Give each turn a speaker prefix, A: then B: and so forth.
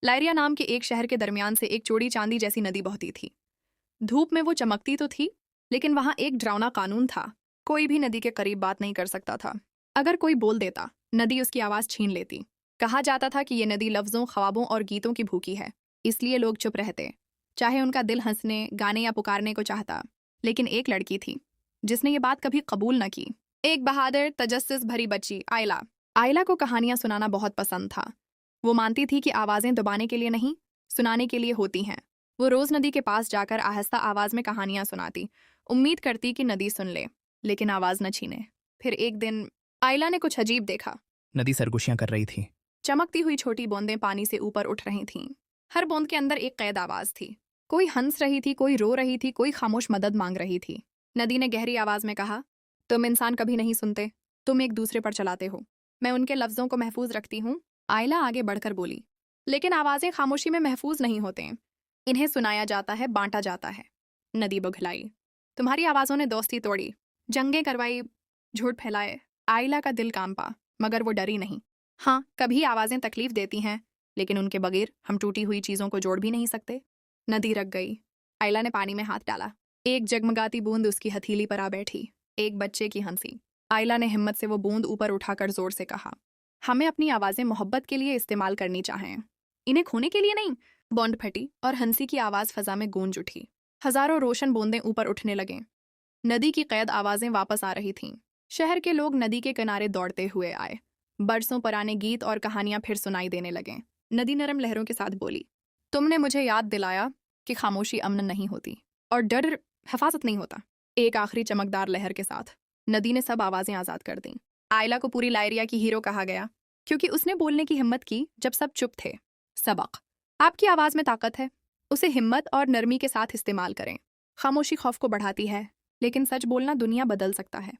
A: लायरिया नाम के एक शहर के दरमियान से एक चौड़ी चांदी जैसी नदी बहती थी। धूप में वो चमकती तो थी, लेकिन वहां एक डरावना कानून था। कोई भी नदी के करीब बात नहीं कर सकता था। अगर कोई बोल देता, नदी उसकी आवाज छीन लेती। कहा जाता था कि ये नदी लफ्जों, ख्वाबों और गीतों की भूखी है, इसलिए लोग चुप रहते, चाहे उनका दिल हंसने, गाने या पुकारने को चाहता। लेकिन एक लड़की थी जिसने ये बात कभी कबूल न की। एक बहादुर, तजस्सुस भरी बच्ची, आयला। आयला को कहानियां सुनाना बहुत पसंद था। वो मानती थी कि आवाजें दबाने के लिए नहीं, सुनाने के लिए होती हैं। वो रोज नदी के पास जाकर आहिस्ता आवाज में कहानियां सुनाती, उम्मीद करती कि नदी सुन ले, लेकिन आवाज न छीने। फिर एक दिन आयला ने कुछ अजीब देखा।
B: नदी सरगोशियां कर रही थी।
A: चमकती हुई छोटी बूंदें पानी से ऊपर उठ रही थीं। हर बूंद के अंदर एक कैद आवाज थी। कोई हंस रही थी, कोई रो रही थी, कोई खामोश मदद मांग रही थी। नदी ने गहरी आवाज में कहा, तुम इंसान कभी नहीं सुनते, तुम एक दूसरे पर चलाते हो। मैं उनके लफ्जों को महफूज रखती हूँ। आयला आगे बढ़कर बोली, लेकिन आवाजें खामोशी में महफूज नहीं होते, इन्हें सुनाया जाता है, बांटा जाता है। नदी बुघलाई, तुम्हारी आवाजों ने दोस्ती तोड़ी, जंगें करवाई, झूठ फैलाए। आयला का दिल कांपा, मगर वो डरी नहीं। हाँ, कभी आवाजें तकलीफ देती हैं, लेकिन उनके बगैर हम टूटी हुई चीजों को जोड़ भी नहीं सकते। नदी रक गई। आयला ने पानी में हाथ डाला। एक जगमगाती बूंद उसकी हथेली पर आ बैठी। एक बच्चे की हंसी। आयला ने हिम्मत से वो बूंद ऊपर उठाकर जोर से कहा, हमें अपनी आवाजें मोहब्बत के लिए इस्तेमाल करनी चाहें, इन्हें खोने के लिए नहीं। बॉन्ड फटी और हंसी की आवाज फजा में गूंज उठी। हजारों रोशन बूंदें ऊपर उठने लगे। नदी की कैद आवाजें वापस आ रही थीं। शहर के लोग नदी के किनारे दौड़ते हुए आए। बरसों पुराने गीत और कहानियां फिर सुनाई देने लगे। नदी नरम लहरों के साथ बोली, तुमने मुझे याद दिलाया कि खामोशी अमन नहीं होती और डर हिफाजत नहीं होता। एक आखिरी चमकदार लहर के साथ नदी ने सब आवाजें आजाद कर दी। आयला को पूरी लायरिया की हीरो कहा गया, क्योंकि उसने बोलने की हिम्मत की जब सब चुप थे। सबक, आपकी आवाज में ताकत है, उसे हिम्मत और नरमी के साथ इस्तेमाल करें। खामोशी खौफ को बढ़ाती है, लेकिन सच बोलना दुनिया बदल सकता है।